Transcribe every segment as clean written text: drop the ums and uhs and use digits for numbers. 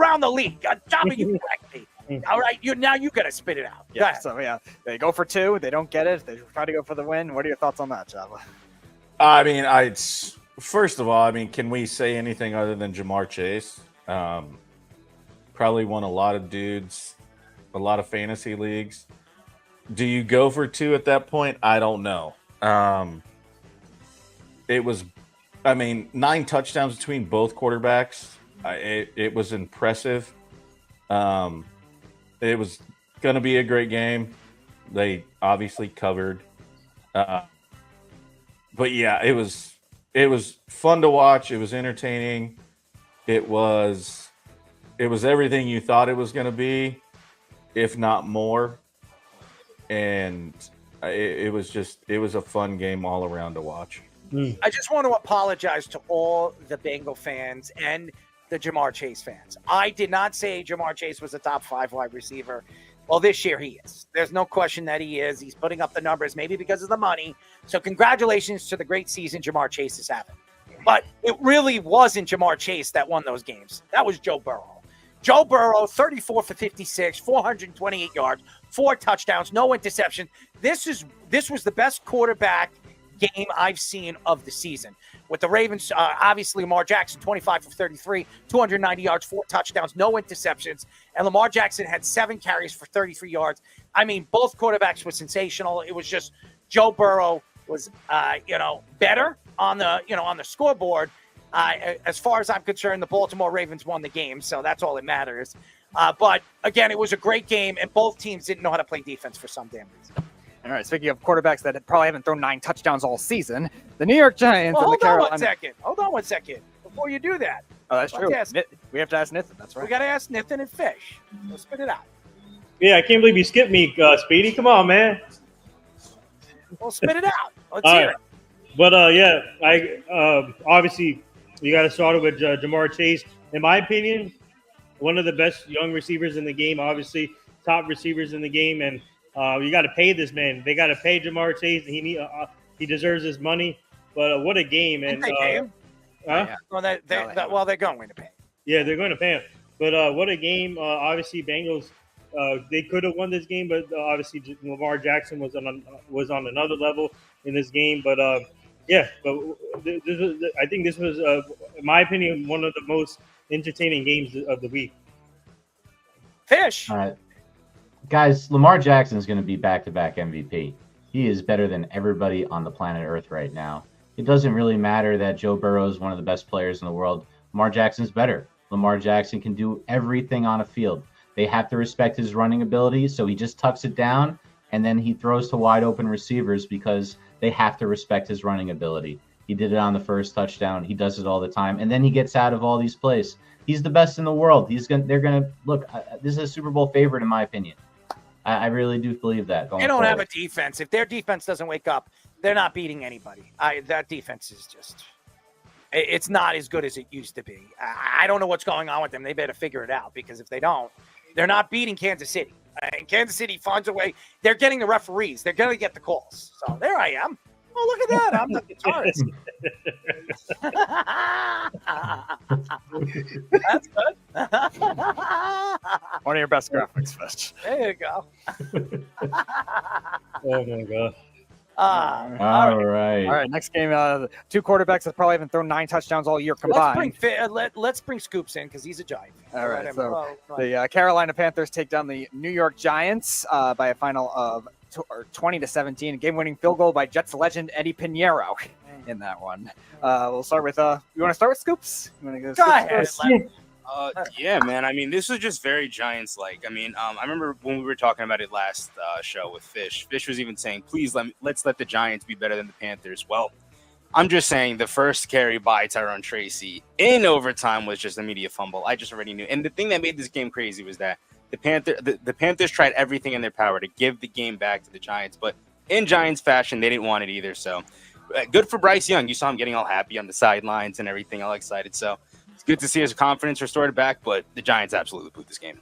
around the league. Jobber, you correct me. All right, now you got to spit it out. Yeah, so they go for 2. They don't get it. They try to go for the win. What are your thoughts on that, Jabba? I mean, first of all, I mean, can we say anything other than Jamar Chase? Probably won a lot of dudes, a lot of fantasy leagues. Do you go for 2 at that point? I don't know. It was, 9 touchdowns between both quarterbacks. It was impressive. It was going to be a great game. They obviously covered. But yeah, it was fun to watch. It was entertaining. It was everything you thought it was going to be, if not more. And it was a fun game all around to watch. I just want to apologize to all the Bengal fans and the Jamar Chase fans. I did not say Jamar Chase was a top 5 wide receiver. Well, this year he is. There's no question that he is. He's putting up the numbers, maybe because of the money. So congratulations to the great season Jamar Chase is having. But it really wasn't Jamar Chase that won those games. That was Joe Burrow. Joe Burrow, 34 for 56, 428 yards, 4 touchdowns, no interception. This was the best quarterback game I've seen of the season. With the Ravens, obviously Lamar Jackson, 25 for 33, 290 yards, 4 touchdowns, no interceptions. And Lamar Jackson had 7 carries for 33 yards. I mean, both quarterbacks were sensational. It was just Joe Burrow was, better on the scoreboard. As far as I'm concerned, the Baltimore Ravens won the game, so that's all that matters. But again, it was a great game, and both teams didn't know how to play defense for some damn reason. All right, speaking of quarterbacks that probably haven't thrown 9 touchdowns all season, the New York Giants Well, and the Carolina... Hold on one second. Before you do that. Oh, that's true. Ask, we have to ask Nathan. That's right. We got to ask Nathan and Fish. Let's spit it out. Yeah, I can't believe you skipped me, Speedy. Come on, man. Well, spit it out. Let's hear it. But, obviously, you got to start it with Jamar Chase. In my opinion, one of the best young receivers in the game, obviously, top receivers in the game, and you got to pay this man. They got to pay Jamar Chase. He deserves his money. But what a game! And they pay him? Huh? Well, they're going to pay. Yeah, they're going to pay him. But what a game! Obviously, Bengals they could have won this game, but obviously Lamar Jackson was on another level in this game. But I think this was, in my opinion, one of the most entertaining games of the week. Fish. All right. Guys, Lamar Jackson is going to be back-to-back MVP. He is better than everybody on the planet Earth right now. It doesn't really matter that Joe Burrow is one of the best players in the world. Lamar Jackson's better. Lamar Jackson can do everything on a field. They have to respect his running ability, so he just tucks it down, and then he throws to wide-open receivers because they have to respect his running ability. He did it on the first touchdown. He does it all the time, and then he gets out of all these plays. He's the best in the world. This is a Super Bowl favorite, in my opinion. I really do believe that. They don't have a defense. If their defense doesn't wake up, they're not beating anybody. That defense is just – it's not as good as it used to be. I don't know what's going on with them. They better figure it out because if they don't, they're not beating Kansas City. And Kansas City finds a way. They're getting the referees. They're going to get the calls. So there I am. Oh, look at that. I'm the guitarist. That's good. One of your best graphics, Fish. There you go. Oh, my God. All right. All right, next game, 2 quarterbacks that probably haven't thrown 9 touchdowns all year combined. Let's bring Scoops in because he's a Giant. All right, so the Carolina Panthers take down the New York Giants by a final of 20-17. A game-winning field goal by Jets legend Eddie Pinheiro in that one. We'll start with you want to start with Scoops? You want to go ahead. Yeah, man. I mean, this was just very Giants-like. I mean, I remember when we were talking about it last show with Fish. Fish was even saying, please let's let the Giants be better than the Panthers. Well, I'm just saying the first carry by Tyrone Tracy in overtime was just a media fumble. I just already knew. And the thing that made this game crazy was that the Panthers tried everything in their power to give the game back to the Giants, but in Giants fashion, they didn't want it either. So good for Bryce Young. You saw him getting all happy on the sidelines and everything, all excited. So it's good to see his confidence restored back, but the Giants absolutely blew this game.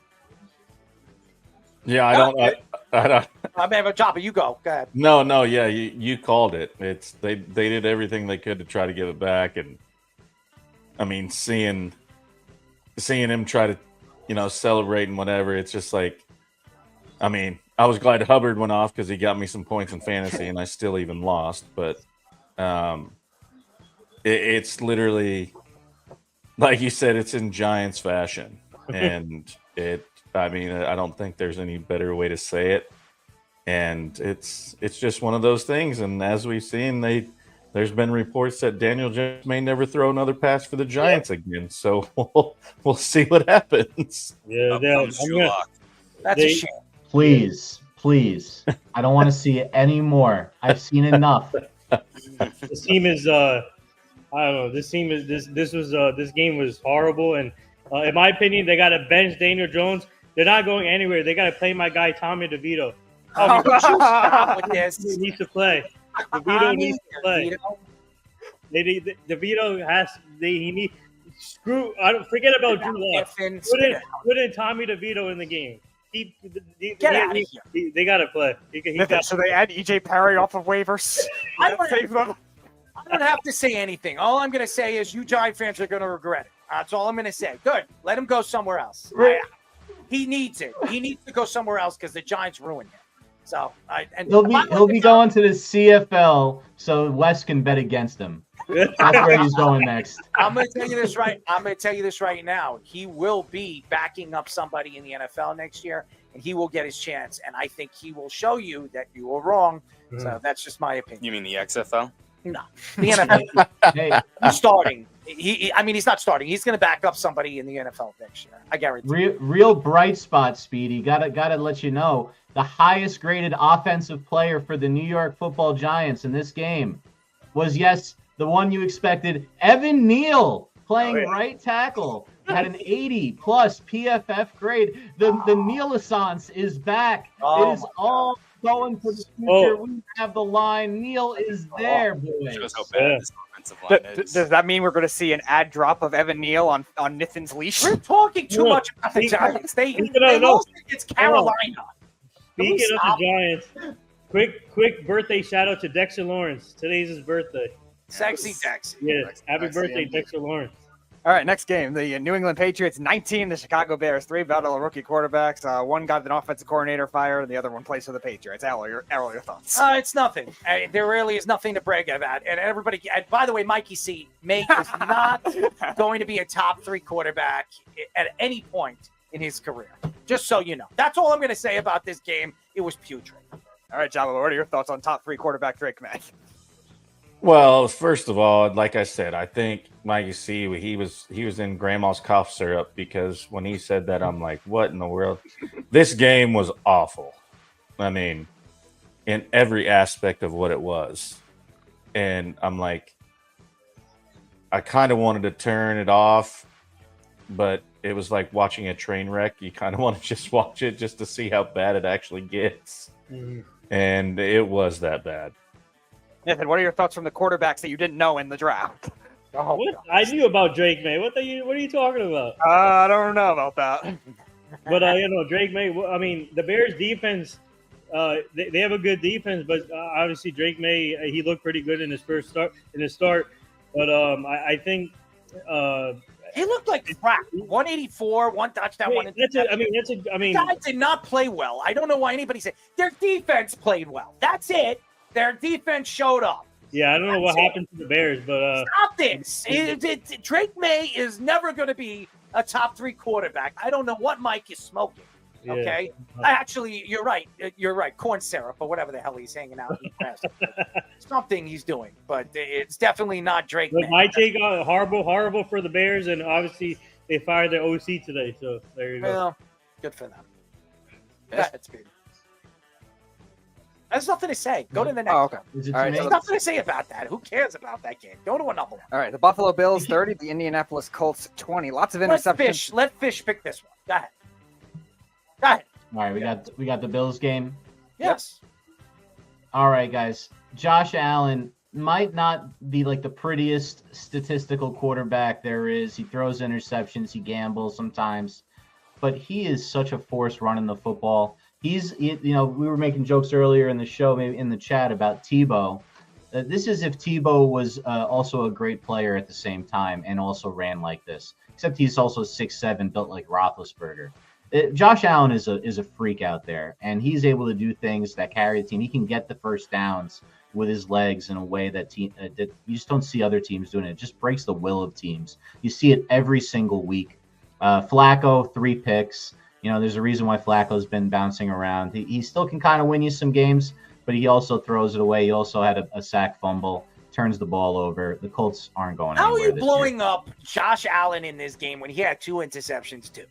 Yeah, I don't. I'm having a job. You go. Go ahead. No. Yeah, you called it. They did everything they could to try to give it back, and I mean, seeing him try to celebrating whatever. It's just like, I mean, I was glad Hubbard went off because he got me some points in fantasy, and I still even lost. But it's literally, like you said, it's in Giants fashion, and I mean, I don't think there's any better way to say it. And it's just one of those things. And as we've seen, there's been reports that Daniel Jones may never throw another pass for the Giants again. So we'll see what happens. Yeah, That's a shame. Please. I don't want to see it anymore. I've seen enough. This team is I don't know. This team is this game was horrible, and in my opinion, they got to bench Daniel Jones. They're not going anywhere. They got to play my guy Tommy DeVito. Stop with this. He needs to play. DeVito needs to play. DeVito has. He need. Screw. I don't forget about Drew Lock. Put in Tommy DeVito in the game. Get out of here. They got to play. So they add EJ Perry off of waivers. I don't have to say anything. All I'm going to say is you Giant fans are going to regret it. That's all I'm going to say. Good. Let him go somewhere else. He needs it. He needs to go somewhere else because the Giants ruined him. So he'll be going to the CFL so Wes can bet against him. That's where he's going next. I'm going to tell you this right now. He will be backing up somebody in the NFL next year, and he will get his chance. And I think he will show you that you were wrong. Mm-hmm. So that's just my opinion. You mean the XFL? No, the NFL. Hey. He's starting. He's not starting. He's going to back up somebody in the NFL next year. I guarantee. Real bright spot, Speedy. Gotta let you know the highest graded offensive player for the New York Football Giants in this game was the one you expected, Evan Neal, playing right tackle. Had an 80+ PFF grade. The Neal-assance is back. It is all going for the future. We have the line. Neal is there, boys. Shows how bad this offensive line is. Does that mean we're going to see an ad drop of Evan Neal on Nithin's leash? We're talking too much about the Giants. They lost against Carolina. Speaking of the Giants, quick birthday shout out to Dexter Lawrence. Today's his birthday. Sexy Dex. Yes, happy birthday, Dexter Lawrence. All right, next game. The New England Patriots 19, the Chicago Bears 3. Battle of rookie quarterbacks. One got an offensive coordinator fired, the other one plays for the Patriots. Al, your thoughts? It's nothing. There really is nothing to brag about. And everybody. And by the way, Mikey C. May is not going to be a top 3 quarterback at any point in his career. Just so you know. That's all I'm going to say about this game. It was putrid. All right, Java, what are your thoughts on top 3 quarterback Drake May? Well, first of all, like I said, I think Mikey C. He was in grandma's cough syrup because when he said that, I'm like, what in the world? This game was awful. I mean, in every aspect of what it was, and I'm like, I kind of wanted to turn it off, but it was like watching a train wreck. You kind of want to just watch it just to see how bad it actually gets, and it was that bad. Nathan, what are your thoughts from the quarterbacks that you didn't know in the draft? I knew about Drake May. What are you talking about? I don't know about that. But Drake May. I mean, the Bears defense. They have a good defense, but obviously Drake May. He looked pretty good in his start. But I think he looked like crap. 184, 1 touchdown, 1 interception. The guy did not play well. I don't know why anybody said their defense played well. That's it. Their defense showed up. Yeah, I don't know what happened to the Bears, but stop this. Drake May is never going to be a top 3 quarterback. I don't know what Mike is smoking. Okay, actually, you're right. You're right. Corn syrup or whatever the hell he's hanging out with. Something he's doing, but it's definitely not Drake May. My take on horrible for the Bears, and obviously they fired their OC today. So there you go. Well, good for them. That's good. There's nothing to say. Go to the next. Oh, okay. All right, there's nothing to say about that. Who cares about that game? Go to another one. All right, the Buffalo Bills 30, the Indianapolis Colts 20. Lots of interceptions. Let Fish pick this one. Go ahead. All right, we got the Bills game. Yes. All right, guys. Josh Allen might not be like the prettiest statistical quarterback there is. He throws interceptions. He gambles sometimes, but he is such a force running the football. We were making jokes earlier in the show, maybe in the chat, about Tebow. This is if Tebow was also a great player at the same time and also ran like this. except he's also 6'7", built like Roethlisberger. Josh Allen is a freak out there, and he's able to do things that carry the team. He can get the first downs with his legs in a way that that you just don't see other teams doing. It just breaks the will of teams. You see it every single week. Flacco, 3 picks. There's a reason why Flacco's been bouncing around. He still can kind of win you some games, but he also throws it away. He also had a sack fumble, turns the ball over. The Colts aren't going How are anywhere you this blowing year. up Josh Allen in this game when he had 2 interceptions too?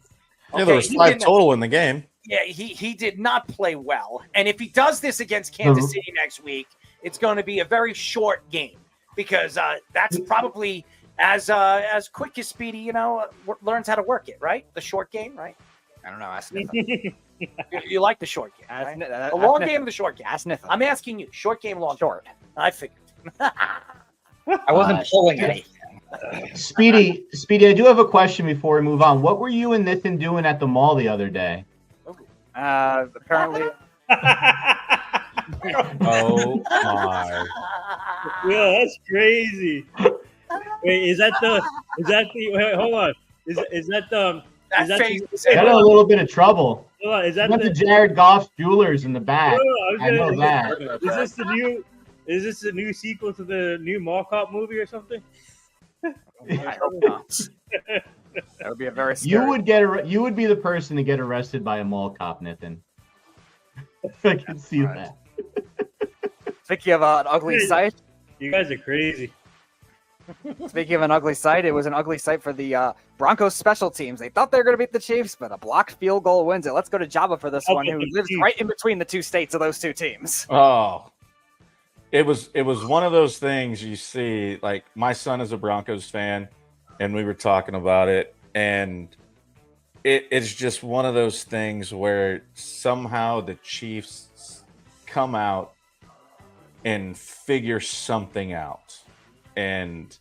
Yeah, there was he 5 didn't- total in the game. Yeah, he did not play well. And if he does this against Kansas City next week, it's going to be a very short game because that's probably as quick as Speedy, learns how to work it, right? The short game, right? I don't know. Ask Nathan. You like the short game, right? Ask The long Nathan. game or the short game? Ask Nathan. I'm asking you. Short game, long Short. game. I figured. I wasn't pulling anything. Speedy, I do have a question before we move on. What were you and Nathan doing at the mall the other day? Apparently, Oh my! Yeah, that's crazy. Wait, is that the? Wait, hold on. Is that the? Is that face the, is Got in a little bit of trouble. hold on, is that Went to the? Jared Goff's Jewelers in the back. I know Is that. this the new? Is this the new sequel to the new Mall Cop movie or something? I hope not. That would be a very You scary. would be the person to get arrested by a mall cop, Nathan. I can see Right. that. Speaking of an ugly sight, You guys are crazy. Speaking of an ugly sight, it was an ugly sight for the Broncos special teams. They thought they were going to beat the Chiefs, but a blocked field goal wins it. Let's go to Jabba for this How one, about who the lives Chiefs? right in between the 2 states of those 2 teams. Oh, it was one of those things you see. Like, my son is a Broncos fan, and we were talking about it, and it's just one of those things where somehow the Chiefs come out and figure something out, and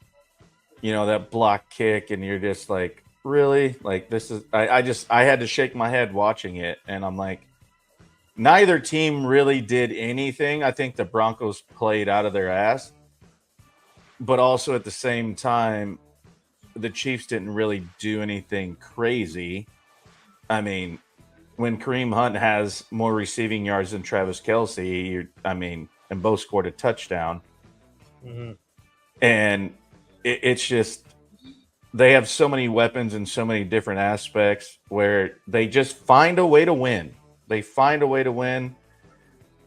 that block kick, and you're just like, really? Like, this is I had to shake my head watching it, and I'm like, neither team really did anything. I think the Broncos played out of their ass, but also at the same time, the Chiefs didn't really do anything crazy. I mean, when Kareem Hunt has more receiving yards than Travis Kelce, and both scored a touchdown, and it's just, they have so many weapons and so many different aspects where they just find a way to win. They find a way to win.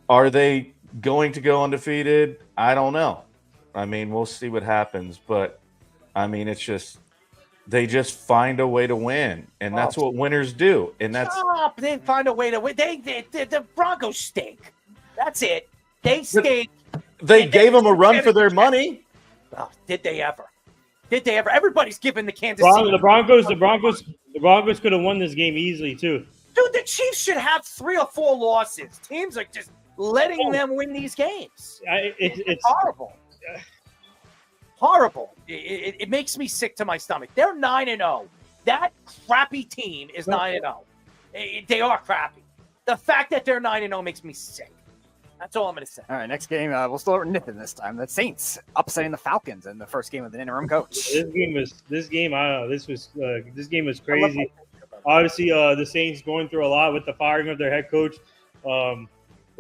Are they going to go undefeated? I don't know. We'll see what happens. But, it's just, they just find a way to win. And that's what winners do. And that's... Stop. They find a way to win. The Broncos stink. That's it. They stink. They gave them a run for their money. Oh, did they ever? Did they ever? Everybody's giving the Kansas City. The Broncos could have won this game easily too. Dude, the Chiefs should have 3 or 4 losses. Teams are just letting them win these games. It's horrible. Horrible. It makes me sick to my stomach. They're 9-0. That crappy team is 9-0. They are crappy. The fact that they're 9-0 makes me sick. That's all I'm going to say. All right, next game, we'll start with Nathan this time. The Saints upsetting the Falcons in the first game of the interim coach. This game was crazy. Obviously, the Saints going through a lot with the firing of their head coach. I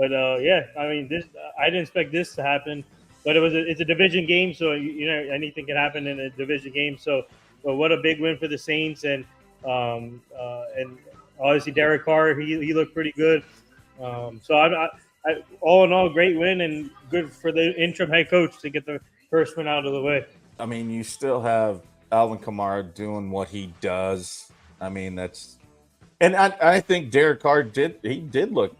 didn't expect this to happen, but it's a division game, so anything can happen in a division game. So, but what a big win for the Saints, and obviously Derek Carr, he looked pretty good. All in all, great win and good for the interim head coach to get the first one out of the way. You still have Alvin Kamara doing what he does. I think Derek Carr did look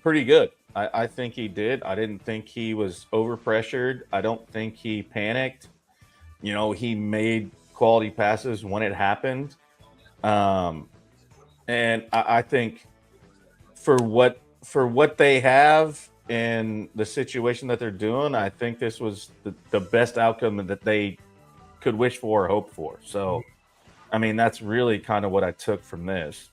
pretty good. I think he did. I didn't think he was overpressured. I don't think he panicked. He made quality passes when it happened. And I think for what they have and the situation that they're doing, I think this was the best outcome that they could wish for or hope for. So, that's really kind of what I took from this.